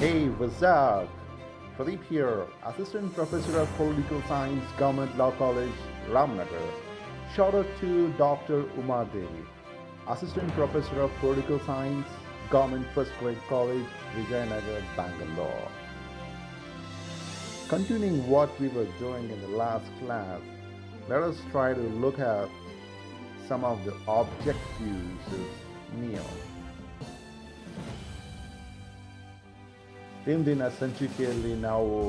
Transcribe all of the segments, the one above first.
Hey, what's up? Pradeep here, Assistant Professor of Political Science, Government Law College, Ramnagar. Shout out to Dr. Uma Devi, Assistant Professor of Political Science, Government First Grade College, Vijayanagar, Bangalore. Continuing what we were doing in the last class, let us try to look at some of the objectives of NIEO. ಇಂದಿನ ಸಂಚಿಕೆಯಲ್ಲಿ ನಾವು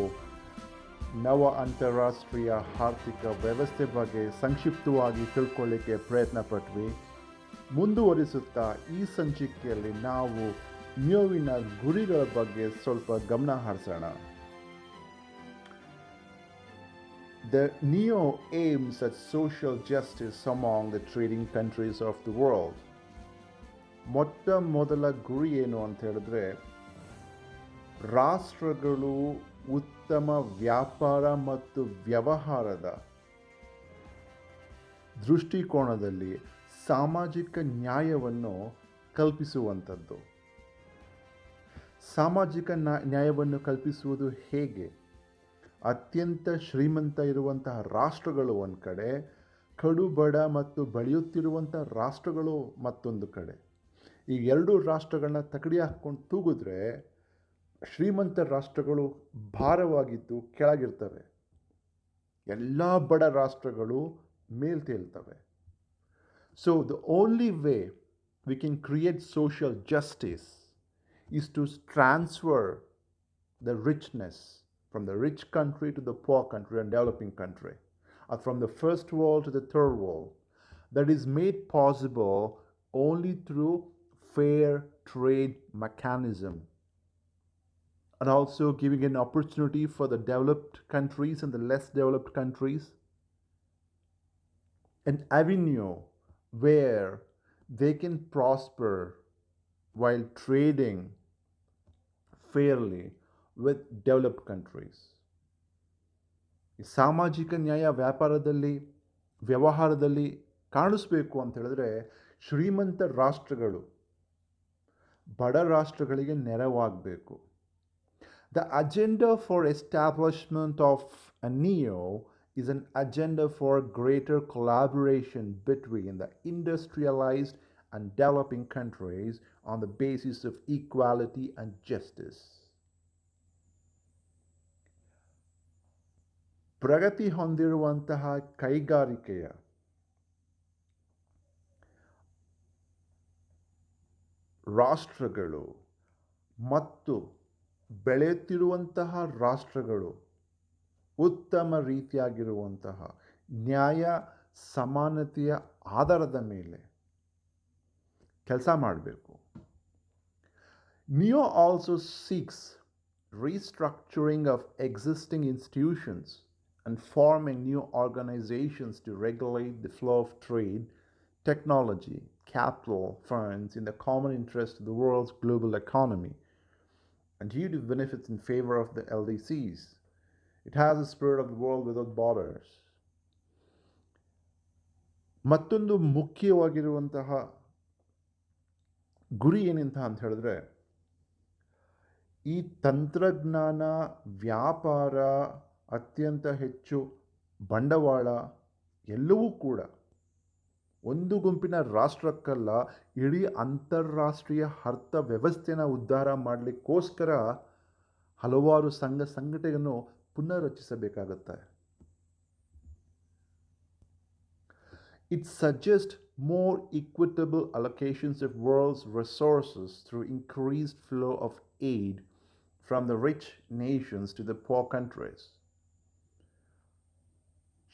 ನವ ಅಂತಾರಾಷ್ಟ್ರೀಯ ಆರ್ಥಿಕ ವ್ಯವಸ್ಥೆ ಬಗ್ಗೆ ಸಂಕ್ಷಿಪ್ತವಾಗಿ ತಿಳ್ಕೊಳ್ಳಿಕ್ಕೆ ಪ್ರಯತ್ನ ಪಟ್ವಿ. ಮುಂದುವರಿಸುತ್ತಾ ಈ ಸಂಚಿಕೆಯಲ್ಲಿ ನಾವು ನಿಯೋವಿನ ಗುರಿಗಳ ಬಗ್ಗೆ ಸ್ವಲ್ಪ ಗಮನ ಹರಿಸೋಣ. The NIEO aims at social justice among the trading countries of the world. ಮೊದಲ ಗುರಿ ಏನು ಅಂತ ಹೇಳಿದ್ರೆ, ರಾಷ್ಟ್ರಗಳು ಉತ್ತಮ ವ್ಯಾಪಾರ ಮತ್ತು ವ್ಯವಹಾರದ ದೃಷ್ಟಿಕೋನದಲ್ಲಿ ಸಾಮಾಜಿಕ ನ್ಯಾಯವನ್ನು ಕಲ್ಪಿಸುವಂಥದ್ದು. ಸಾಮಾಜಿಕ ನ್ಯಾಯವನ್ನು ಕಲ್ಪಿಸುವುದು ಹೇಗೆ? ಅತ್ಯಂತ ಶ್ರೀಮಂತ ಇರುವಂತಹ ರಾಷ್ಟ್ರಗಳು ಒಂದು ಕಡೆ, ಕಡು ಬಡ ಮತ್ತು ಬೆಳೆಯುತ್ತಿರುವಂಥ ರಾಷ್ಟ್ರಗಳು ಮತ್ತೊಂದು ಕಡೆ. ಈ ಎರಡು ರಾಷ್ಟ್ರಗಳನ್ನ ತಕಡಿ ಹಾಕ್ಕೊಂಡು ತೂಗಿದ್ರೆ ಶ್ರೀಮಂತ ರಾಷ್ಟ್ರಗಳು ಭಾರವಾಗಿದ್ದು ಕೆಳಗಿರ್ತವೆ, ಎಲ್ಲ ಬಡ ರಾಷ್ಟ್ರಗಳು ಮೇಲ್ತೇಲ್ತವೆ. So the only way we can create social justice is to transfer the richness from the rich country to the poor country and developing country, or from the first world to the third world. That is made possible only through fair trade mechanism, and also giving an opportunity for the developed countries and the less developed countries, an avenue where they can prosper while trading fairly with developed countries. ಈ ಸಾಮಾಜಿಕ ನ್ಯಾಯ ವ್ಯವಹಾರದಲ್ಲಿ ಕಾಣಿಸ್ಬೇಕು ಅಂತ ಹೇಳಿದ್ರೆ, ಶ್ರೀಮಂತ ರಾಷ್ಟ್ರಗಳು ಬಡ ರಾಷ್ಟ್ರಗಳಿಗೆ ನೆರವಾಗಬೇಕು. The agenda for establishment of a NIEO is an agenda for greater collaboration between the industrialized and developing countries on the basis of equality and justice. ಪ್ರಗತಿ ಹೊಂದಿರುವಂತಹ ಕೈಗಾರಿಕೆಯ ರಾಷ್ಟ್ರಗಳು ಮತ್ತು ಬೆಳೆಯುತ್ತಿರುವಂತಹ ರಾಷ್ಟ್ರಗಳು ಉತ್ತಮ ರೀತಿಯಾಗಿರುವಂತಹ ನ್ಯಾಯ ಸಮಾನತೆಯ ಆಧಾರದ ಮೇಲೆ ಕೆಲಸ ಮಾಡಬೇಕು. NIEO also seeks restructuring of existing institutions and forming new organizations to regulate the flow of trade, technology, capital, funds in the common interest of the world's global economy, and due to benefits in favor of the LDCs. It has the spirit of the world without borders. ಮತ್ತೊಂದು ಮುಖ್ಯವಾಗಿರುವಂತಹ ಗುರಿ ಏನಿಂತ ಅಂತ ಹೇಳಿದ್ರೆ, ಈ ತಂತ್ರಜ್ಞಾನ, ವ್ಯಾಪಾರ, ಅತ್ಯಂತ ಹೆಚ್ಚು ಬಂಡವಾಳ ಎಲ್ಲವೂ ಕೂಡ ಒಂದು ಗುಂಪಿನ ರಾಷ್ಟ್ರಕ್ಕಲ್ಲ, ಇಡೀ ಅಂತಾರಾಷ್ಟ್ರೀಯ ಅರ್ಥ ವ್ಯವಸ್ಥೆನ ಉದ್ಧಾರ ಮಾಡಲಿಕ್ಕೋಸ್ಕರ ಹಲವಾರು ಸಂಘಟನೆಯನ್ನು ಪುನರ್ರಚಿಸಬೇಕಾಗುತ್ತೆ. It suggests more equitable allocations of world's resources through increased flow of aid from the rich nations to the poor countries.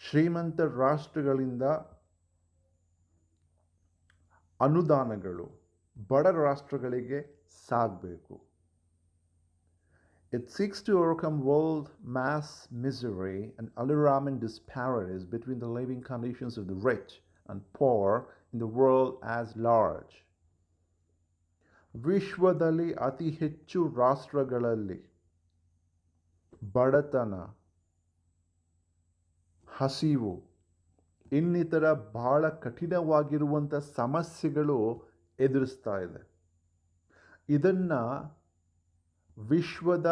ಶ್ರೀಮಂತ ರಾಷ್ಟ್ರಗಳಿಂದ ಅನುದಾನಗಳು ಬಡ ರಾಷ್ಟ್ರಗಳಿಗೆ ಸಾಗಬೇಕು. It seeks to overcome world mass misery and alarming disparities between the living conditions of the rich and poor in the world as large. ವಿಶ್ವದಲ್ಲಿ ಅತಿ ಹೆಚ್ಚು ರಾಷ್ಟ್ರಗಳಲ್ಲಿ ಬಡತನ, ಹಸಿವು, ಇನ್ನಿತರ ಬಹಳ ಕಠಿಣವಾಗಿರುವಂಥ ಸಮಸ್ಯೆಗಳು ಎದುರಿಸ್ತಾ ಇದೆ. ಇದನ್ನು ವಿಶ್ವದ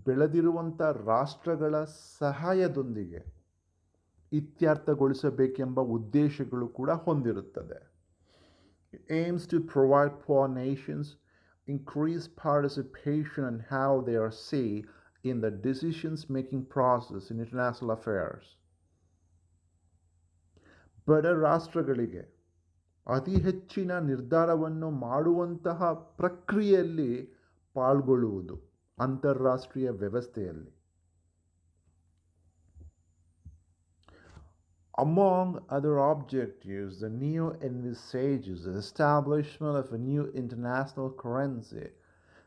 ಬೆಳೆದಿರುವಂಥ ರಾಷ್ಟ್ರಗಳ ಸಹಾಯದೊಂದಿಗೆ ಇತ್ಯರ್ಥಗೊಳಿಸಬೇಕೆಂಬ ಉದ್ದೇಶಗಳು ಕೂಡ ಹೊಂದಿರುತ್ತದೆ. It aims to provide poor nations increased participation and how they are seen in the decisions-making process in international affairs. ಬಡ ರಾಷ್ಟ್ರಗಳಿಗೆ ಅತಿ ಹೆಚ್ಚಿನ ನಿರ್ಧಾರವನ್ನು ಮಾಡುವಂತಹ ಪ್ರಕ್ರಿಯೆಯಲ್ಲಿ ಪಾಲ್ಗೊಳ್ಳುವುದು ಅಂತಾರಾಷ್ಟ್ರೀಯ ವ್ಯವಸ್ಥೆಯಲ್ಲಿ. Among other objectives, the NIEO envisages the establishment of a new international currency,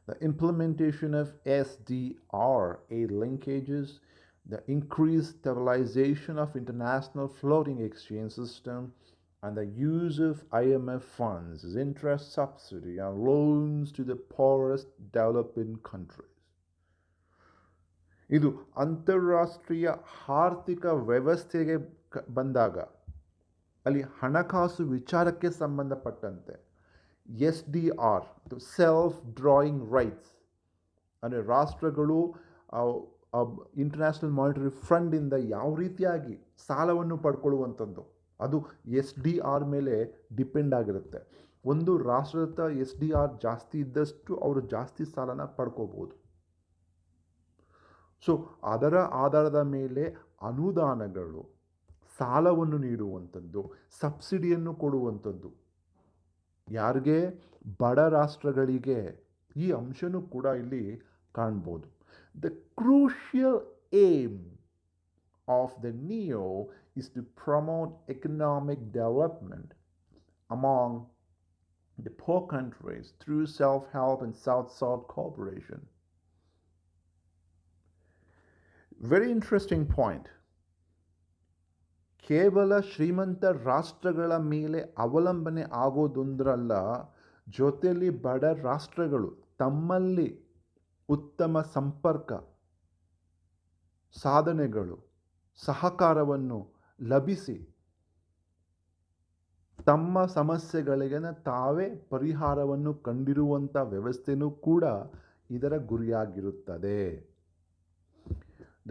the implementation of SDR linkages, the increased stabilization of international floating exchange system, and the use of IMF funds as interest subsidy and loans to the poorest developing countries. ಇದು ಅಂತಾರಾಷ್ಟ್ರೀಯ ಆರ್ಥಿಕ ವ್ಯವಸ್ಥೆಗೆ ಬಂದಾಗ ಅಲ್ಲಿ ಹಣಕಾಸು ವಿಚಾರಕ್ಕೆ ಸಂಬಂಧಪಟ್ಟಂತೆ SDR self drawing rights ಅಂದರೆ ರಾಷ್ಟ್ರಗಳು ಇಂಟರ್ನ್ಯಾಷನಲ್ ಮಾನಿಟರಿ ಫಂಡಿಂದ ಯಾವ ರೀತಿಯಾಗಿ ಸಾಲವನ್ನು ಪಡ್ಕೊಳ್ಳುವಂಥದ್ದು ಅದು SDR ಮೇಲೆ ಡಿಪೆಂಡ್ ಆಗಿರುತ್ತೆ. ಒಂದು ರಾಷ್ಟ್ರದ SDR ಜಾಸ್ತಿ ಇದ್ದಷ್ಟು ಅವರು ಜಾಸ್ತಿ ಸಾಲನ ಪಡ್ಕೋಬೋದು. ಸೊ ಅದರ ಆಧಾರದ ಮೇಲೆ ಅನುದಾನಗಳು, ಸಾಲವನ್ನು ನೀಡುವಂಥದ್ದು, ಸಬ್ಸಿಡಿಯನ್ನು ಕೊಡುವಂಥದ್ದು ಯಾರಿಗೆ? ಬಡ ರಾಷ್ಟ್ರಗಳಿಗೆ. ಈ ಅಂಶನೂ ಕೂಡ ಇಲ್ಲಿ ಕಾಣ್ಬೋದು. The crucial aim of the NIEO is to promote economic development among the poor countries through self-help and South-South cooperation. Very interesting point. ಕೇವಲ ಶ್ರೀಮಂತ ರಾಷ್ಟ್ರಗಳ ಮೇಲೆ ಅವಲಂಬನೆ ಆಗೋದೊಂದರಲ್ಲ, ಜೊತೆಯಲ್ಲಿ ಬಡ ರಾಷ್ಟ್ರಗಳು ತಮ್ಮಲ್ಲಿ ಉತ್ತಮ ಸಂಪರ್ಕ ಸಾಧನೆಗಳು ಸಹಕಾರವನ್ನು ಲಭಿಸಿ ತಮ್ಮ ಸಮಸ್ಯೆಗಳಿಗೆ ತಾವೇ ಪರಿಹಾರವನ್ನು ಕಂಡಿರುವಂಥ ವ್ಯವಸ್ಥೆಯೂ ಕೂಡ ಇದರ ಗುರಿಯಾಗಿರುತ್ತದೆ.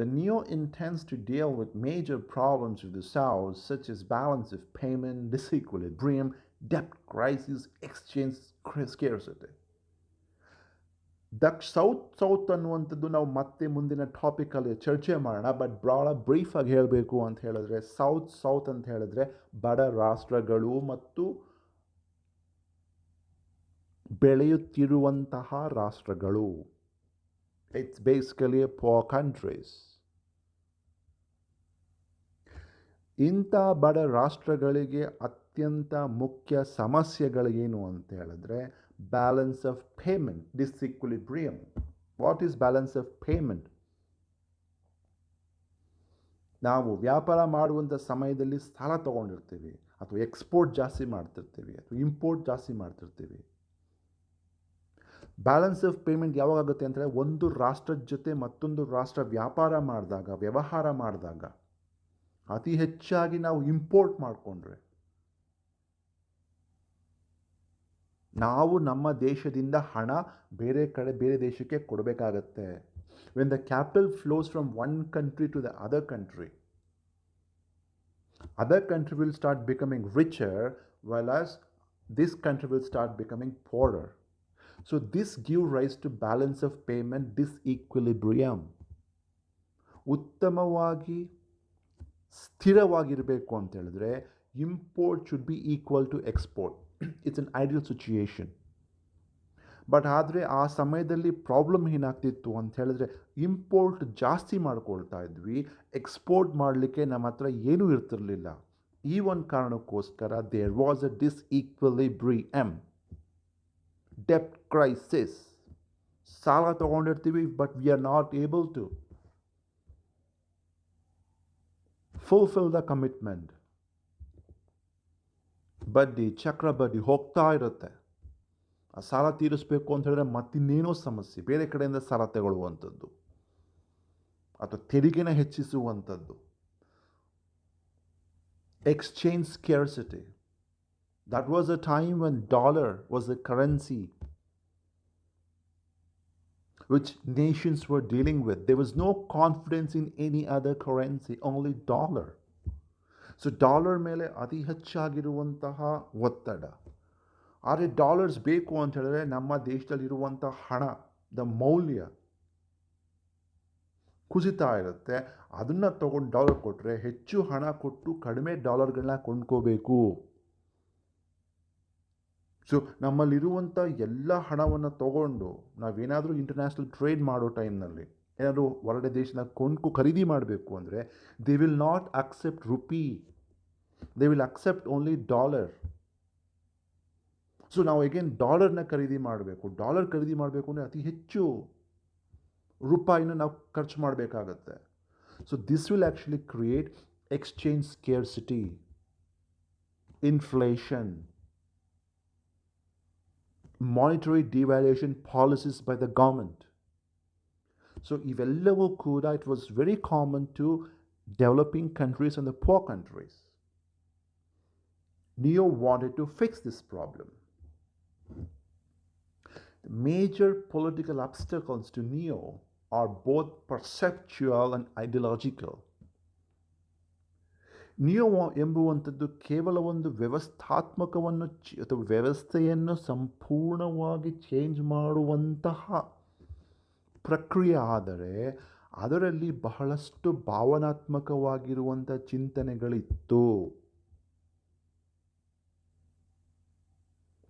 The NIEO intends to deal with major problems of the South, such as balance of payment, disequilibrium, debt crisis, exchange scarcity. South ಅನ್ನುವಂಥದ್ದು ನಾವು ಮತ್ತೆ ಮುಂದಿನ ಟಾಪಿಕಲ್ಲಿ ಚರ್ಚೆ ಮಾಡೋಣ. ಬಟ್ ಭಾಳ ಬ್ರೀಫಾಗಿ ಹೇಳಬೇಕು ಅಂತ ಹೇಳಿದ್ರೆ, ಸೌತ್ ಅಂತ ಹೇಳಿದ್ರೆ ಬಡ ರಾಷ್ಟ್ರಗಳು ಮತ್ತು ಬೆಳೆಯುತ್ತಿರುವಂತಹ ರಾಷ್ಟ್ರಗಳು. It's basically a poor countries. ಇಂಥ ಬಡ ರಾಷ್ಟ್ರಗಳಿಗೆ ಅತ್ಯಂತ ಮುಖ್ಯ ಸಮಸ್ಯೆಗಳೇನು ಅಂತ ಹೇಳಿದ್ರೆ balance of payment, disequilibrium. What is balance of payment? ನಾವು ವ್ಯಾಪಾರ ಮಾಡುವಂಥ ಸಮಯದಲ್ಲಿ ಸಾಲ ತೊಗೊಂಡಿರ್ತೀವಿ, ಅಥವಾ ಎಕ್ಸ್ಪೋರ್ಟ್ ಜಾಸ್ತಿ ಮಾಡ್ತಿರ್ತೀವಿ, ಅಥವಾ ಇಂಪೋರ್ಟ್ ಜಾಸ್ತಿ ಮಾಡ್ತಿರ್ತೀವಿ. ಬ್ಯಾಲೆನ್ಸ್ ಆಫ್ ಪೇಮೆಂಟ್ ಯಾವಾಗುತ್ತೆ ಅಂದರೆ ಒಂದು ರಾಷ್ಟ್ರದ ಜೊತೆ ಮತ್ತೊಂದು ರಾಷ್ಟ್ರ ವ್ಯವಹಾರ ಮಾಡಿದಾಗ ಅತಿ ಹೆಚ್ಚಾಗಿ ನಾವು ಇಂಪೋರ್ಟ್ ಮಾಡಿಕೊಂಡ್ರೆ ನಾವು ನಮ್ಮ ದೇಶದಿಂದ ಹಣ ಬೇರೆ ದೇಶಕ್ಕೆ ಕೊಡಬೇಕಾಗತ್ತೆ. When the capital flows from one country to the other country will start becoming richer, whereas this country will start becoming poorer. So this gives rise to balance of payment disequilibrium. ಉತ್ತಮವಾಗಿ ಸ್ಥಿರವಾಗಿರಬೇಕು ಅಂತ ಹೇಳಿದ್ರೆ import should be equal to export. It's an ideal situation. But ಆದರೆ ಆ ಸಮಯದಲ್ಲಿ problem ಏನಾಗ್ತಿತ್ತು ಅಂತ ಹೇಳಿದ್ರೆ ಇಂಪೋರ್ಟ್ ಜಾಸ್ತಿ ಮಾಡ್ಕೊಳ್ತಾ ಇದ್ವಿ, ಎಕ್ಸ್ಪೋರ್ಟ್ ಮಾಡಲಿಕ್ಕೆ ನಮ್ಮ ಹತ್ರ ಏನೂ ಇರ್ತಿರಲಿಲ್ಲ. ಈ ಒಂದು ಕಾರಣಕ್ಕೋಸ್ಕರ ದೇರ್ ವಾಸ್ ಅ ಡಿಸ್ಇಕ್ವಿಲಿಬ್ರಿಯಮ್, ಡೆಪ್ಟ್ ಕ್ರೈಸಿಸ್. ಸಾಲ ತೊಗೊಂಡಿರ್ತೀವಿ but we are not able to fulfill the commitment. ಬಡ್ಡಿ ಚಕ್ರ ಬಡ್ಡಿ ಹೋಗ್ತಾ ಇರುತ್ತೆ. ಆ ಸಾಲ ತೀರಿಸಬೇಕು ಅಂತ ಹೇಳಿದ್ರೆ ಮತ್ತಿನ್ನೇನೋ ಸಮಸ್ಯೆ, ಬೇರೆ ಕಡೆಯಿಂದ ಸಾಲ ತಗೊಳ್ಳುವಂಥದ್ದು ಅಥವಾ ತೆರಿಗೆನ ಹೆಚ್ಚಿಸುವಂಥದ್ದು. Exchange scarcity. That was a time when dollar was a currency which nations were dealing with. There was no confidence in any other currency, only dollar. So dollar ಮೇಲೆ ಅತಿ ಹೆಚ್ಚಾಗಿರುವಂತಹ ಒತ್ತಡ. ಆದರೆ ಡಾಲರ್ಸ್ ಬೇಕು ಅಂತ ಹೇಳಿದ್ರೆ ನಮ್ಮ ದೇಶದಲ್ಲಿರುವಂಥ ಹಣದ ಮೌಲ್ಯ ಕುಸಿತಾ ಇರುತ್ತೆ. ಅದನ್ನು ತೊಗೊಂಡು ಡಾಲರ್ ಕೊಟ್ಟರೆ ಹೆಚ್ಚು ಹಣ ಕೊಟ್ಟು ಕಡಿಮೆ ಡಾಲರ್ಗಳನ್ನ ಕೊಂಡ್ಕೋಬೇಕು. ಸೊ ನಮ್ಮಲ್ಲಿರುವಂಥ ಎಲ್ಲ ಹಣವನ್ನು ತೊಗೊಂಡು ನಾವೇನಾದರೂ ಇಂಟರ್ನ್ಯಾಷನಲ್ ಟ್ರೇಡ್ ಮಾಡೋ ಟೈಮ್ನಲ್ಲಿ ಏನಾದರೂ ಹೊರಗಡೆ ದೇಶನ ಖರೀದಿ ಮಾಡಬೇಕು ಅಂದರೆ they will not accept rupee, they will accept only dollar. So ನಾವು ಅಗೇನ್ ಡಾಲರ್ನ ಖರೀದಿ ಮಾಡಬೇಕು. ಡಾಲರ್ ಖರೀದಿ ಮಾಡಬೇಕು ಅಂದರೆ ಅತಿ ಹೆಚ್ಚು ರೂಪಾಯಿನ ನಾವು ಖರ್ಚು ಮಾಡಬೇಕಾಗತ್ತೆ. So this will actually create exchange scarcity, inflation, monetary devaluation policies by the government. So ಇವೆಲ್ಲವೂ ಕೂಡ it was very common to developing countries and the poor countries. NIEO wanted to fix this problem. The major political obstacles to NIEO are both perceptual and ideological. NIEO ಎಂಬುವಂಥದ್ದು ಕೇವಲ ಒಂದು ವ್ಯವಸ್ಥಾತ್ಮಕವನ್ನು ಅಥವಾ ವ್ಯವಸ್ಥೆಯನ್ನು ಸಂಪೂರ್ಣವಾಗಿ change ಮಾಡುವಂತಹ ಪ್ರಕ್ರಿಯೆ, ಆದರೆ ಅದರಲ್ಲಿ ಬಹಳಷ್ಟು ಭಾವನಾತ್ಮಕವಾಗಿರುವಂಥ ಚಿಂತನೆಗಳಿತ್ತು.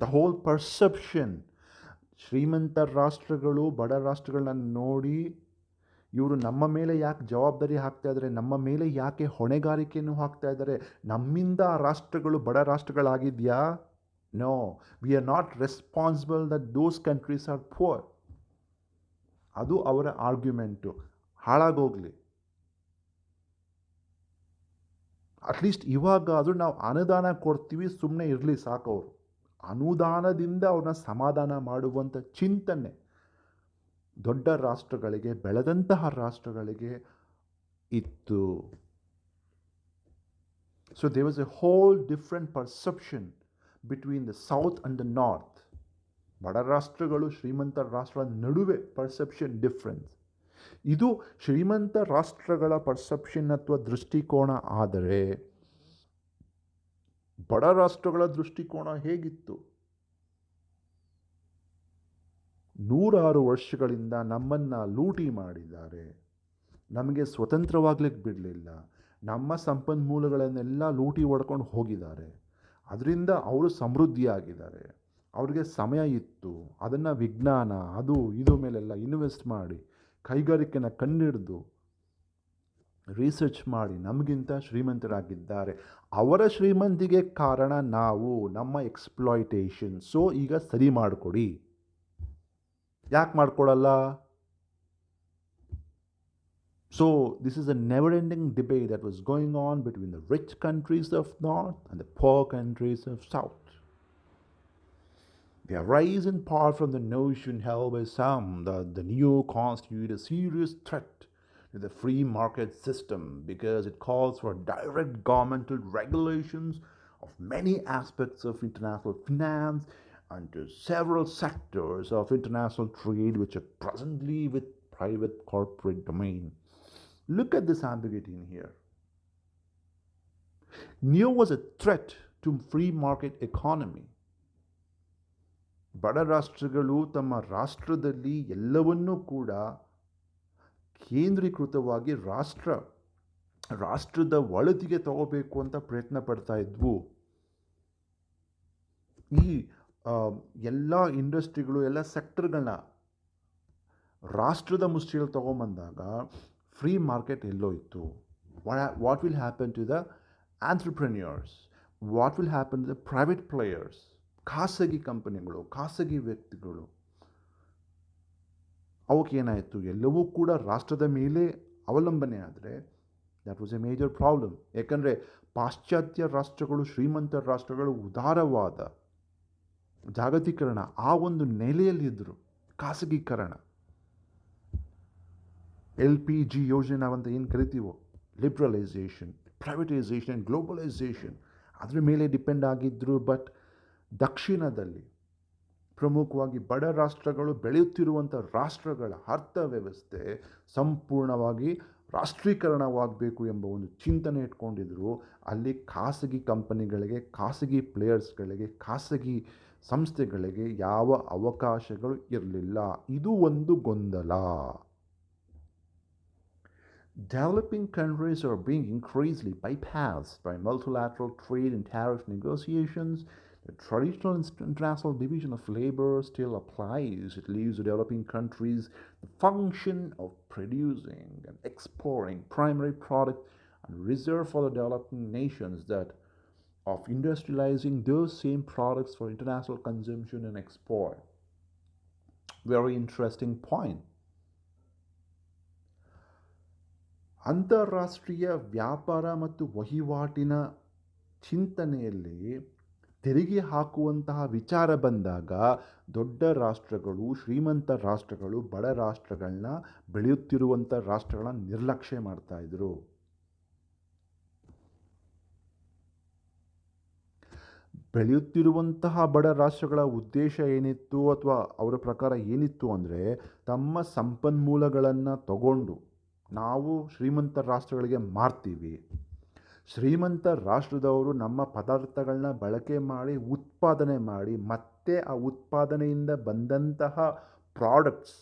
ದ ಹೋಲ್ ಪರ್ಸೆಪ್ಷನ್, ಶ್ರೀಮಂತ ರಾಷ್ಟ್ರಗಳು ಬಡ ರಾಷ್ಟ್ರಗಳನ್ನ ನೋಡಿ ಇವರು ನಮ್ಮ ಮೇಲೆ ಯಾಕೆ ಜವಾಬ್ದಾರಿ ಹಾಕ್ತಾ ಇದ್ದಾರೆ, ನಮ್ಮ ಮೇಲೆ ಯಾಕೆ ಹೊಣೆಗಾರಿಕೆಯನ್ನು ಹಾಕ್ತಾ ಇದ್ದಾರೆ, ನಮ್ಮಿಂದ ಆ ರಾಷ್ಟ್ರಗಳು ಬಡ ರಾಷ್ಟ್ರಗಳಾಗಿದೆಯಾ? No, we are not responsible that those countries are poor. ಅದು ಅವರ ಆರ್ಗ್ಯುಮೆಂಟು. ಹಾಳಾಗೋಗ್ಲಿ, ಅಟ್ಲೀಸ್ಟ್ ಇವಾಗಾದರೂ ನಾವು ಅನುದಾನ ಕೊಡ್ತೀವಿ, ಸುಮ್ಮನೆ ಇರಲಿ ಸಾಕವರು. ಅನುದಾನದಿಂದ ಅವ್ರನ್ನ ಸಮಾಧಾನ ಮಾಡುವಂಥ ಚಿಂತನೆ ದೊಡ್ಡ ರಾಷ್ಟ್ರಗಳಿಗೆ, ಬೆಳೆದಂತಹ ರಾಷ್ಟ್ರಗಳಿಗೆ ಇತ್ತು. So there was a whole different perception between the south and the north. ಬಡ ರಾಷ್ಟ್ರಗಳು ಶ್ರೀಮಂತ ರಾಷ್ಟ್ರಗಳ ನಡುವೆ ಪರ್ಸೆಪ್ಷನ್ ಡಿಫ್ರೆನ್ಸ್. ಇದು ಶ್ರೀಮಂತ ರಾಷ್ಟ್ರಗಳ ಪರ್ಸೆಪ್ಷನ್ ಅಥವಾ ದೃಷ್ಟಿಕೋನ. ಆದರೆ ಬಡ ರಾಷ್ಟ್ರಗಳ ದೃಷ್ಟಿಕೋನ ಹೇಗಿತ್ತು? 100 ವರ್ಷಗಳಿಂದ ನಮ್ಮನ್ನು ಲೂಟಿ ಮಾಡಿದ್ದಾರೆ, ನಮಗೆ ಸ್ವತಂತ್ರವಾಗ್ಲಿಕ್ಕೆ ಬಿಡಲಿಲ್ಲ, ನಮ್ಮ ಸಂಪನ್ಮೂಲಗಳನ್ನೆಲ್ಲ ಲೂಟಿ ಹೊಡ್ಕೊಂಡು ಹೋಗಿದ್ದಾರೆ. ಅದರಿಂದ ಅವರು ಸಮೃದ್ಧಿಯಾಗಿದ್ದಾರೆ. ಅವ್ರಿಗೆ ಸಮಯ ಇತ್ತು, ಅದನ್ನು ವಿಜ್ಞಾನ ಅದು ಇದು ಮೇಲೆಲ್ಲ ಇನ್ವೆಸ್ಟ್ ಮಾಡಿ, ಕೈಗಾರಿಕೆನ ಕಂಡಿಡಿದು ರಿಸರ್ಚ್ ಮಾಡಿ ನಮಗಿಂತ ಶ್ರೀಮಂತರಾಗಿದ್ದಾರೆ. ಅವರ ಶ್ರೀಮಂತಿಗೆ ಕಾರಣ ನಾವು, ನಮ್ಮ ಎಕ್ಸ್ಪ್ಲಾಯ್ಟೇಷನ್. ಸೊ ಈಗ ಸರಿ ಮಾಡಿಕೊಡಿ. ಯಾಕೆ ಮಾಡ್ಕೊಡಲ್ಲ? So this is a never-ending debate that was going on between the rich countries of North and the poor countries of South. They arise in part from the notion held by some that the NIEO constitutes a serious threat to the free market system because it calls for direct governmental regulations of many aspects of international finance and to several sectors of international trade which are presently with private corporate domain. Look at this ambiguity in here. NIEO was a threat to free market economy. ಬಡ ರಾಷ್ಟ್ರಗಳು ತಮ್ಮ ರಾಷ್ಟ್ರದಲ್ಲಿ ಎಲ್ಲವನ್ನೂ ಕೂಡ ಕೇಂದ್ರೀಕೃತವಾಗಿ ರಾಷ್ಟ್ರದ ಒಳತಿಗೆ ತಗೋಬೇಕು ಅಂತ ಪ್ರಯತ್ನ ಪಡ್ತಾ ಇದ್ವು. ಈ ಎಲ್ಲ ಇಂಡಸ್ಟ್ರಿಗಳು, ಎಲ್ಲ ಸೆಕ್ಟರ್ಗಳನ್ನ ರಾಷ್ಟ್ರದ ಮುಷ್ಟಿಯಲ್ಲಿ ತಗೊಂಬಂದಾಗ ಫ್ರೀ ಮಾರ್ಕೆಟ್ ಎಲ್ಲೋ ಇತ್ತು. What will happen to the entrepreneurs? What will happen to the private players? ಖಾಸಗಿ ಕಂಪನಿಗಳು, ಖಾಸಗಿ ವ್ಯಕ್ತಿಗಳು, ಅವಕ್ಕೇನಾಯಿತು? ಎಲ್ಲವೂ ಕೂಡ ರಾಷ್ಟ್ರದ ಮೇಲೆ ಅವಲಂಬನೆ ಆದರೆ that was A major problem. ಯಾಕಂದರೆ ಪಾಶ್ಚಾತ್ಯ ರಾಷ್ಟ್ರಗಳು, ಶ್ರೀಮಂತ ರಾಷ್ಟ್ರಗಳು ಉದಾರವಾದ ಜಾಗತೀಕರಣ ಆ ಒಂದು ನೆಲೆಯಲ್ಲಿದ್ದರು. ಖಾಸಗೀಕರಣ, LPG ಯೋಜನೆ ನಾವಂತ ಏನು ಕರಿತೀವೋ, ಲಿಬ್ರಲೈಸೇಷನ್, ಪ್ರೈವೇಟೈಸೇಷನ್, ಗ್ಲೋಬಲೈಸೇಷನ್, ಅದರ ಮೇಲೆ ಡಿಪೆಂಡ್ ಆಗಿದ್ದರು. ಬಟ್ ದಕ್ಷಿಣದಲ್ಲಿ ಪ್ರಮುಖವಾಗಿ ಬಡ ರಾಷ್ಟ್ರಗಳು, ಬೆಳೆಯುತ್ತಿರುವಂಥ ರಾಷ್ಟ್ರಗಳ ಅರ್ಥವ್ಯವಸ್ಥೆ ಸಂಪೂರ್ಣವಾಗಿ ರಾಷ್ಟ್ರೀಕರಣವಾಗಬೇಕು ಎಂಬ ಒಂದು ಚಿಂತನೆ ಇಟ್ಕೊಂಡಿದ್ರು. ಅಲ್ಲಿ ಖಾಸಗಿ ಕಂಪನಿಗಳಿಗೆ, ಖಾಸಗಿ ಪ್ಲೇಯರ್ಸ್ಗಳಿಗೆ, ಖಾಸಗಿ ಸಂಸ್ಥೆಗಳಿಗೆ ಯಾವ ಅವಕಾಶಗಳು ಇರಲಿಲ್ಲ. ಇದು ಒಂದು ಗೊಂದಲ. Developing countries are being increasingly bypassed by multilateral trade and tariff negotiations. The traditional international division of labor still applies. It leaves the developing countries the function of producing and exporting primary product and reserved for the developing nations that of industrializing those same products for international consumption and export. Very interesting point. ಅಂತಾರಾಷ್ಟ್ರೀಯ ವ್ಯಾಪಾರ ಮತ್ತು ವಹಿವಾಟಿನ ಚಿಂತನೆಯಲ್ಲಿ ತೆರಿಗೆ ಹಾಕುವಂತಹ ವಿಚಾರ ಬಂದಾಗ ದೊಡ್ಡ ರಾಷ್ಟ್ರಗಳು, ಶ್ರೀಮಂತ ರಾಷ್ಟ್ರಗಳು ಬಡ ರಾಷ್ಟ್ರಗಳನ್ನ, ಬೆಳೆಯುತ್ತಿರುವಂಥ ರಾಷ್ಟ್ರಗಳನ್ನ ನಿರ್ಲಕ್ಷ್ಯ ಮಾಡ್ತಾಯಿದ್ರು. ಬೆಳೆಯುತ್ತಿರುವಂತಹ ಬಡ ರಾಷ್ಟ್ರಗಳ ಉದ್ದೇಶ ಏನಿತ್ತು ಅಥವಾ ಅವರ ಪ್ರಕಾರ ಏನಿತ್ತು ಅಂದರೆ, ತಮ್ಮ ಸಂಪನ್ಮೂಲಗಳನ್ನು ತಗೊಂಡು ನಾವು ಶ್ರೀಮಂತ ರಾಷ್ಟ್ರಗಳಿಗೆ ಮಾರ್ತೀವಿ, ಶ್ರೀಮಂತ ರಾಷ್ಟ್ರದವರು ನಮ್ಮ ಪದಾರ್ಥಗಳನ್ನ ಬಳಕೆ ಮಾಡಿ ಉತ್ಪಾದನೆ ಮಾಡಿ ಮತ್ತೆ ಆ ಉತ್ಪಾದನೆಯಿಂದ ಬಂದಂತಹ ಪ್ರಾಡಕ್ಟ್ಸ್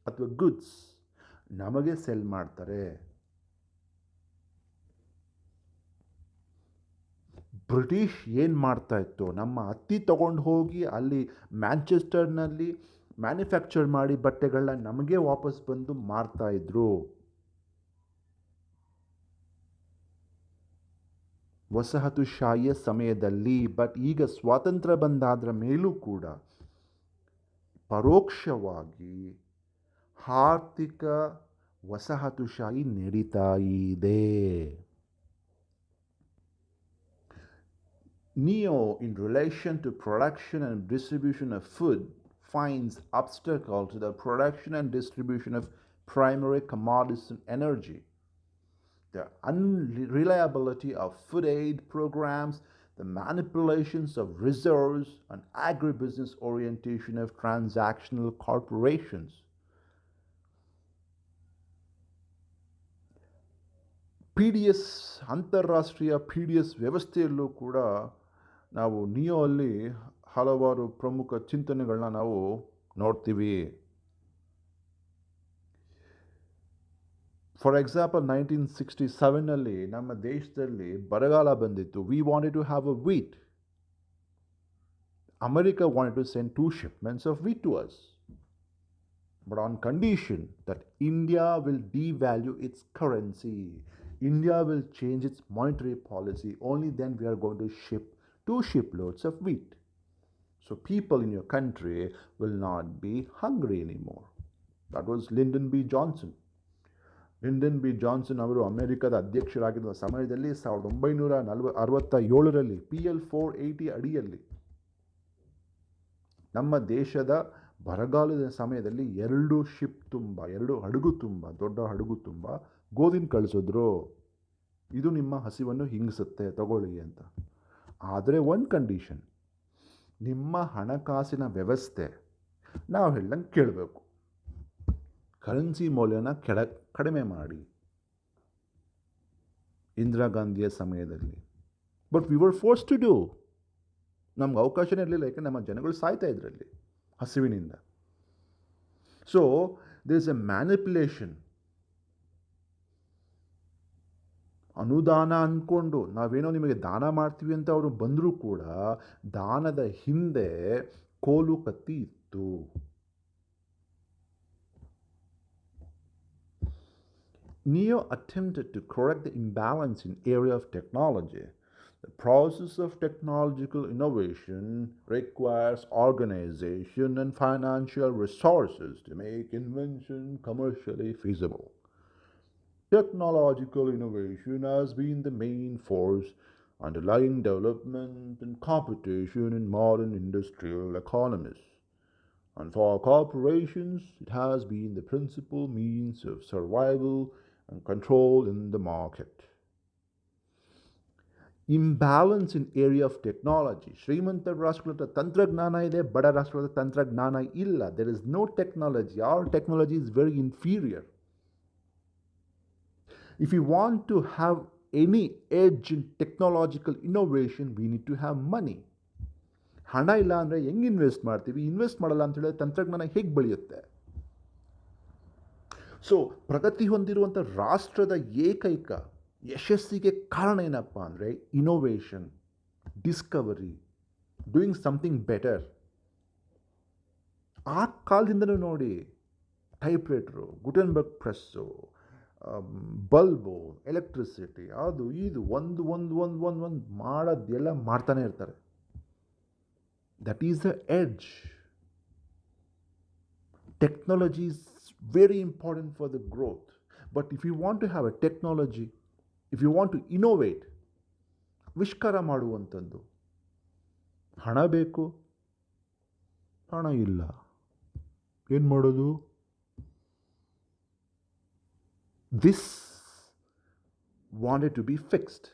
ಅಥವಾ ಗುಡ್ಸ್ ನಮಗೆ ಸೆಲ್ ಮಾಡ್ತಾರೆ. ಬ್ರಿಟಿಷ್ ಏನು ಮಾಡ್ತಾ ಇತ್ತು, ನಮ್ಮ ಹತ್ತಿ ತಗೊಂಡು ಹೋಗಿ ಅಲ್ಲಿ ಮ್ಯಾಂಚೆಸ್ಟರ್ನಲ್ಲಿ ಮ್ಯಾನುಫ್ಯಾಕ್ಚರ್ ಮಾಡಿ ಬಟ್ಟೆಗಳನ್ನ ನಮಗೆ ವಾಪಸ್ ಬಂದು ಮಾರ್ತಾಯಿದ್ರು. ವಸಾಹತುಶಾಹಿಯ ಸಮಯದಲ್ಲಿ. ಬಟ್ ಈಗ ಸ್ವಾತಂತ್ರ್ಯ ಬಂದಾದ್ರ ಮೇಲೂ ಕೂಡ ಪರೋಕ್ಷವಾಗಿ ಆರ್ಥಿಕ ವಸಾಹತುಶಾಹಿ ನಡೀತಾ ಇದೆ. NIEO, in relation to production and distribution of food, finds obstacle to the production and distribution of primary commodities and energy. The unreliability of food aid programs, the manipulations of reserves, and agribusiness orientation of transactional corporations. PDS, ಅಂತಾರಾಷ್ಟ್ರೀಯ PDS ವ್ಯವಸ್ಥೆಯಲ್ಲೂ ಕೂಡ ನಾವು NIEO ಅಲ್ಲಿ ಹಲವಾರು ಪ್ರಮುಖ ಚಿಂತನೆಗಳನ್ನ ನಾವು ನೋಡ್ತೀವಿ. For example 1967ನಲ್ಲಿ ನಮ್ಮ ದೇಶದಲ್ಲಿ ಬರಗಾಲ ಬಂದಿತ್ತು. We wanted to have a wheat. America wanted to send 2 shipments of wheat to us, but on condition that India will devalue its currency. India will change its monetary policy. Only then we are going to ship 2 shiploads of wheat. So people in your country will not be hungry anymore. That was Lyndon B. Johnson. Lyndon B Johnson ಅವರು ಅಮೆರಿಕದ ಅಧ್ಯಕ್ಷರಾಗಿದ್ದ ಸಮಯದಲ್ಲಿ 1967ರಲ್ಲಿ PL 480 ಅಡಿಯಲ್ಲಿ ನಮ್ಮ ದೇಶದ ಬರಗಾಲದ ಸಮಯದಲ್ಲಿ 2 ship ತುಂಬ, 2 ಹಡಗು ತುಂಬ, ದೊಡ್ಡ ಹಡಗು ತುಂಬ ಗೋಧಿನ ಕಳಿಸಿದ್ರು. ಇದು ನಿಮ್ಮ ಹಸಿವನ್ನು ಹಿಂಗಿಸುತ್ತೆ, ತಗೊಳ್ಳಿ ಅಂತ. ಆದರೆ ಒಂದು ಕಂಡೀಷನ್, ನಿಮ್ಮ ಹಣಕಾಸಿನ ವ್ಯವಸ್ಥೆ ನಾವು ಹೇಳ್ದಂಗೆ ಕೇಳಬೇಕು, ಕರೆನ್ಸಿ ಮೌಲ್ಯನ ಕಡಿಮೆ ಮಾಡಿ. ಇಂದಿರಾ ಗಾಂಧಿಯ ಸಮಯದಲ್ಲಿ. But we were force to do. ನಮ್ಗೆ ಅವಕಾಶನೇ ಇರಲಿಲ್ಲ, ಯಾಕೆ ನಮ್ಮ ಜನಗಳು ಸಾಯ್ತಾ ಇದರಲ್ಲಿ ಹಸಿವಿನಿಂದ. So there is a manipulation. ಅನುದಾನ ಅಂದ್ಕೊಂಡು ನಾವೇನೋ ನಿಮಗೆ ದಾನ ಮಾಡ್ತೀವಿ ಅಂತ ಅವರು ಬಂದರೂ ಕೂಡ ದಾನದ ಹಿಂದೆ ಕೋಲು ಕತ್ತಿ ಇತ್ತು. NIEO attempted to correct the imbalance in area of technology. The process of technological innovation requires organization and financial resources to make invention commercially feasible. Technological innovation has been the main force underlying development and competition in modern industrial economies. And for corporations, it has been the principal means of survival and control in the market. Imbalance in area of technology. ಶ್ರೀಮಂತ ರಾಷ್ಟ್ರಗಳ ಹತ್ರ ತಂತ್ರಜ್ಞಾನ ಇದೆ, ಬಡ ರಾಷ್ಟ್ರಗಳ ಹತ್ರ ತಂತ್ರಜ್ಞಾನ ಇಲ್ಲ. There is no technology. Our technology is very inferior. If we want to have any edge in technological innovation, we need to have money. ಹಣ ಇಲ್ಲ ಅಂದರೆ ಹೆಂಗೆ ಇನ್ವೆಸ್ಟ್ ಮಾಡ್ತೀವಿ? ಇನ್ವೆಸ್ಟ್ ಮಾಡಲ್ಲ ಅಂತ ಹೇಳಿದ್ರೆ ತಂತ್ರಜ್ಞಾನ ಹೇಗೆ ಬೆಳೆಯುತ್ತೆ? ಸೊ ಪ್ರಗತಿ ಹೊಂದಿರುವಂಥ ರಾಷ್ಟ್ರದ ಏಕೈಕ ಯಶಸ್ಸಿಗೆ ಕಾರಣ ಏನಪ್ಪ ಅಂದರೆ innovation, Discovery, doing something better. ಆ ಕಾಲದಿಂದಲೂ ನೋಡಿ, type writer, Gutenberg press, bulb, electricity, ಅದು ಇದು ಒಂದು ಒಂದು ಒಂದು ಒಂದು ಒಂದು ಮಾಡೋದೆಲ್ಲ ಮಾಡ್ತಾನೆ ಇರ್ತಾರೆ. That is the edge. Technology is very important for the growth. But if you want to have a technology, if you want to innovate, ವಿಷ್ಕಾರ ಮಾಡುವಂಥದ್ದು ಹಣ ಬೇಕು. ಹಣ ಇಲ್ಲ, ಏನು ಮಾಡೋದು? This wanted to be fixed.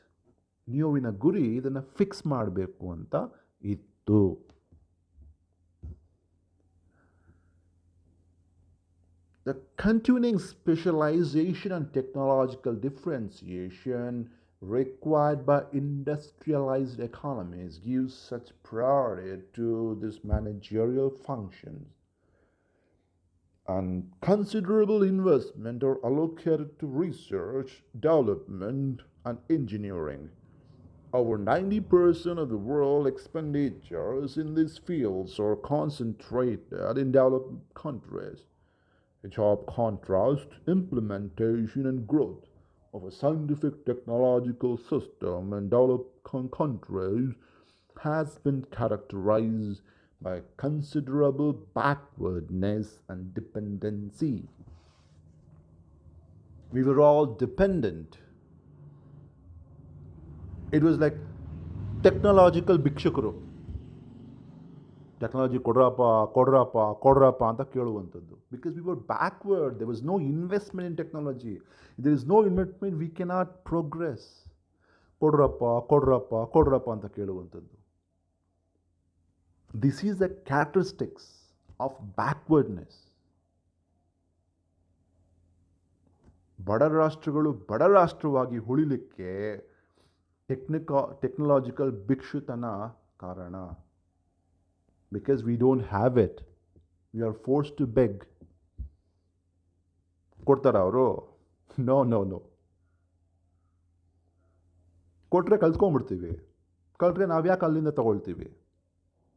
ನಿಯೋವಿನ ಗುರಿ ಇದನ್ನು ಫಿಕ್ಸ್ ಮಾಡಬೇಕು ಅಂತ ಇತ್ತು. The continuing specialization and technological differentiation required by industrialized economies gives such priority to these managerial functions, and considerable investment are allocated to research, development, and engineering. Over 90% of the world expenditures in these fields are concentrated in developed countries. A sharp contrast, implementation and growth of a scientific technological system in developed countries has been characterized by considerable backwardness and dependency. We were all dependent. It was like technological bhikshukuru. Technology ಕೊಡ್ರಪ್ಪ ಅಂತ ಕೇಳುವಂಥದ್ದು. Because we were backward. There was no investment in technology. There is no investment, we cannot progress. ಕೊಡ್ರಪ್ಪ ಅಂತ ಕೇಳುವಂಥದ್ದು. This is the characteristics of backwardness. ಬಡ ರಾಷ್ಟ್ರಗಳು ಬಡ ರಾಷ್ಟ್ರವಾಗಿ ಉಳಿಲಿಕ್ಕೆ technological ಭಿಕ್ಷುತನ ಕಾರಣ. Because we don't have it, we are forced to beg. ಕೊಡ್ತಾರ ಅವರು? No. ಕೊಟ್ಟರೆ ಕಲ್ತ್ಕೊಂಡ್ಬಿಡ್ತೀವಿ. ಕಲ್ತ್ರೆ ನಾವು ಯಾಕೆ ಅಲ್ಲಿಂದ ತಗೊಳ್ತೀವಿ?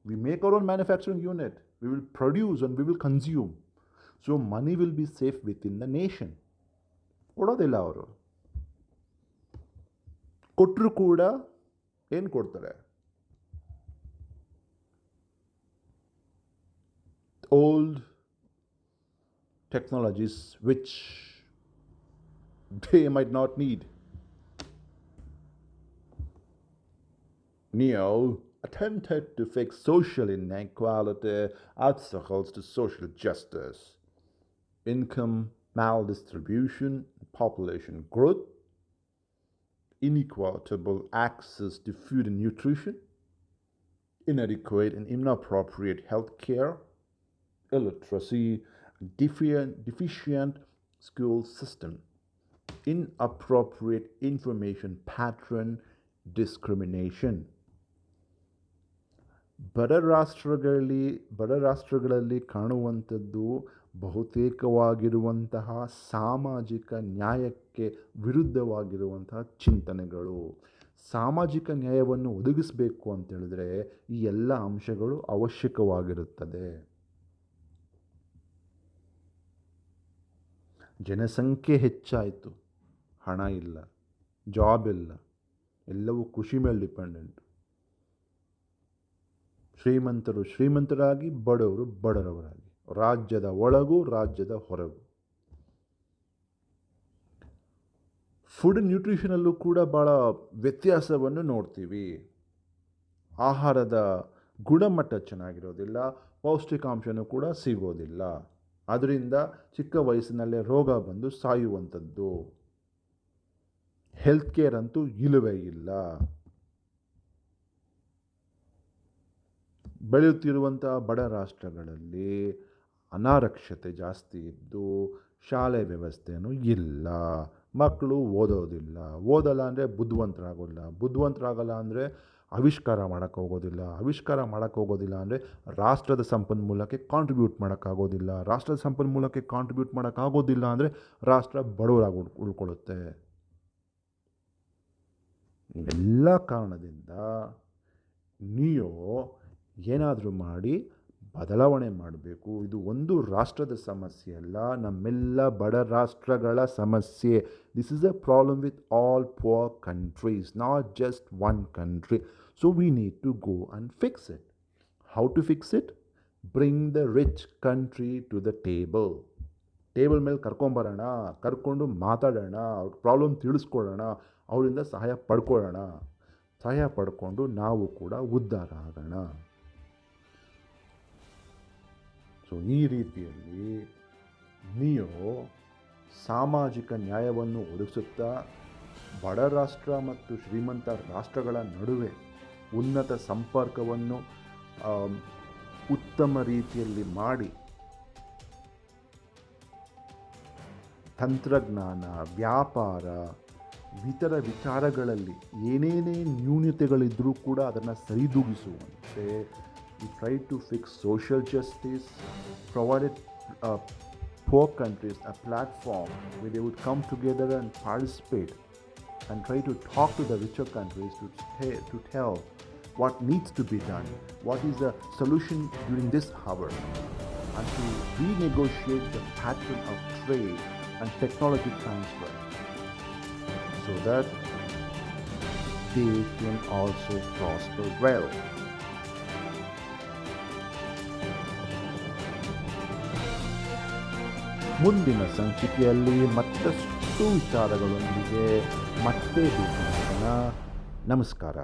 We make our own manufacturing unit. We will produce and we will consume. So money will be safe with in the nation. ಕೊಡೋದಿಲ್ಲ ಅವರು. ಕೊಟ್ಟರು ಕೂಡ ಏನು ಕೊಡ್ತಾರೆ? Old technologies which they might not need. NIEO attempted to fix social inequality, obstacles to social justice, income maldistribution, population growth, inequitable access to food and nutrition, inadequate and inappropriate health care, illiteracy, deficient school system, inappropriate information pattern, discrimination. ಬಡ ರಾಷ್ಟ್ರಗಳಲ್ಲಿ ಕಾಣುವಂಥದ್ದು ಬಹುತೇಕವಾಗಿರುವಂತಹ ಸಾಮಾಜಿಕ ನ್ಯಾಯಕ್ಕೆ ವಿರುದ್ಧವಾಗಿರುವಂತಹ ಚಿಂತನೆಗಳು. ಸಾಮಾಜಿಕ ನ್ಯಾಯವನ್ನು ಒದಗಿಸಬೇಕು ಅಂತ ಹೇಳಿದ್ರೆ ಈ ಎಲ್ಲ ಅಂಶಗಳು ಅವಶ್ಯಕವಾಗಿರುತ್ತದೆ. ಜನಸಂಖ್ಯೆ ಹೆಚ್ಚಾಯಿತು, ಹಣ ಇಲ್ಲ, ಜಾಬ್ ಇಲ್ಲ, ಎಲ್ಲವೂ ಕೃಷಿ ಮೇಲೆ ಡಿಪೆಂಡೆಂಟು. ಶ್ರೀಮಂತರು ಶ್ರೀಮಂತರಾಗಿ, ಬಡವರು ಬಡವರಾಗಿ, ರಾಜ್ಯದ ಒಳಗೂ ರಾಜ್ಯದ ಹೊರಗೂ. ಫುಡ್ ಆ್ಯಂಡ್ ನ್ಯೂಟ್ರಿಷನಲ್ಲೂ ಕೂಡ ಭಾಳ ವ್ಯತ್ಯಾಸವನ್ನು ನೋಡ್ತೀವಿ. ಆಹಾರದ ಗುಣಮಟ್ಟ ಚೆನ್ನಾಗಿರೋದಿಲ್ಲ, ಪೌಷ್ಟಿಕಾಂಶನೂ ಕೂಡ ಸಿಗೋದಿಲ್ಲ. ಅದರಿಂದ ಚಿಕ್ಕ ವಯಸ್ಸಿನಲ್ಲೇ ರೋಗ ಬಂದು ಸಾಯುವಂಥದ್ದು. ಹೆಲ್ತ್ ಕೇರ್ ಅಂತೂ ಇಲ್ಲವೇ ಇಲ್ಲ. ಬೆಳೆಯುತ್ತಿರುವಂಥ ಬಡ ರಾಷ್ಟ್ರಗಳಲ್ಲಿ ಅನಾರಕ್ಷತೆ ಜಾಸ್ತಿ ಇದ್ದು ಶಾಲೆ ವ್ಯವಸ್ಥೆಯೂ ಇಲ್ಲ. ಮಕ್ಕಳು ಓದೋದಿಲ್ಲ. ಓದಲ್ಲ ಅಂದರೆ ಬುದ್ಧಿವಂತರಾಗಲ್ಲ ಅಂದರೆ ಆವಿಷ್ಕಾರ ಮಾಡೋಕ್ಕೋಗೋದಿಲ್ಲ ಅಂದರೆ ರಾಷ್ಟ್ರದ ಸಂಪನ್ಮೂಲಕ್ಕೆ ಕಾಂಟ್ರಿಬ್ಯೂಟ್ ಮಾಡೋಕ್ಕಾಗೋದಿಲ್ಲ. ರಾಷ್ಟ್ರದ ಸಂಪನ್ಮೂಲಕ್ಕೆ ಕಾಂಟ್ರಿಬ್ಯೂಟ್ ಮಾಡೋಕ್ಕಾಗೋದಿಲ್ಲ ಅಂದರೆ ರಾಷ್ಟ್ರ ಬಡವರಾಗಿ ಉಳ್ಕೊಳ್ಳುತ್ತೆ. ಇವೆಲ್ಲ ಕಾರಣದಿಂದ ನಿಯೋ ಏನಾದರೂ ಮಾಡಿ ಬದಲಾವಣೆ ಮಾಡಬೇಕು. ಇದು ಒಂದು ರಾಷ್ಟ್ರದ ಸಮಸ್ಯೆ ಅಲ್ಲ, ನಮ್ಮೆಲ್ಲ ಬಡ ರಾಷ್ಟ್ರಗಳ ಸಮಸ್ಯೆ. This is a problem with all poor countries, not just one country. So we need to go and fix it. How to fix it? Bring the rich country to the table ಮೇಲೆ ಕರ್ಕೊಂಡು ಮಾತಾಡೋಣ, ಅವ್ರ problem ತಿಳಿಸ್ಕೊಡೋಣ, ಅವರಿಂದ ಸಹಾಯ ಪಡ್ಕೊಂಡು ನಾವು ಕೂಡ ಉದ್ಧಾರ ಆಗೋಣ. ಸೊ ಈ ರೀತಿಯಲ್ಲಿ ನಿಯೋ ಸಾಮಾಜಿಕ ನ್ಯಾಯವನ್ನು ಒದಗಿಸುತ್ತಾ ಬಡ ರಾಷ್ಟ್ರ ಮತ್ತು ಶ್ರೀಮಂತ ರಾಷ್ಟ್ರಗಳ ನಡುವೆ ಉನ್ನತ ಸಂಪರ್ಕವನ್ನು ಉತ್ತಮ ರೀತಿಯಲ್ಲಿ ಮಾಡಿ ತಂತ್ರಜ್ಞಾನ, ವ್ಯಾಪಾರ, ಇತರ ವಿಚಾರಗಳಲ್ಲಿ ಏನೇನೇ ನ್ಯೂನತೆಗಳಿದ್ದರೂ ಕೂಡ ಅದನ್ನು ಸರಿದೂಗಿಸುವಂತೆ we tried to fix social justice, provided poor countries a platform where they would come together and participate and try to talk to the richer countries to tell what needs to be done, what is the solution during this hour, and to renegotiate the pattern of trade and technology transfer so that they can also prosper well. ಮುಂದಿನ ಸಂಚಿಕೆಯಲ್ಲಿ ಮತ್ತಷ್ಟು ವಿಚಾರಗಳೊಂದಿಗೆ ಮತ್ತೆ ಭೇಟಿ ಮಾಡೋಣ. ನಮಸ್ಕಾರ.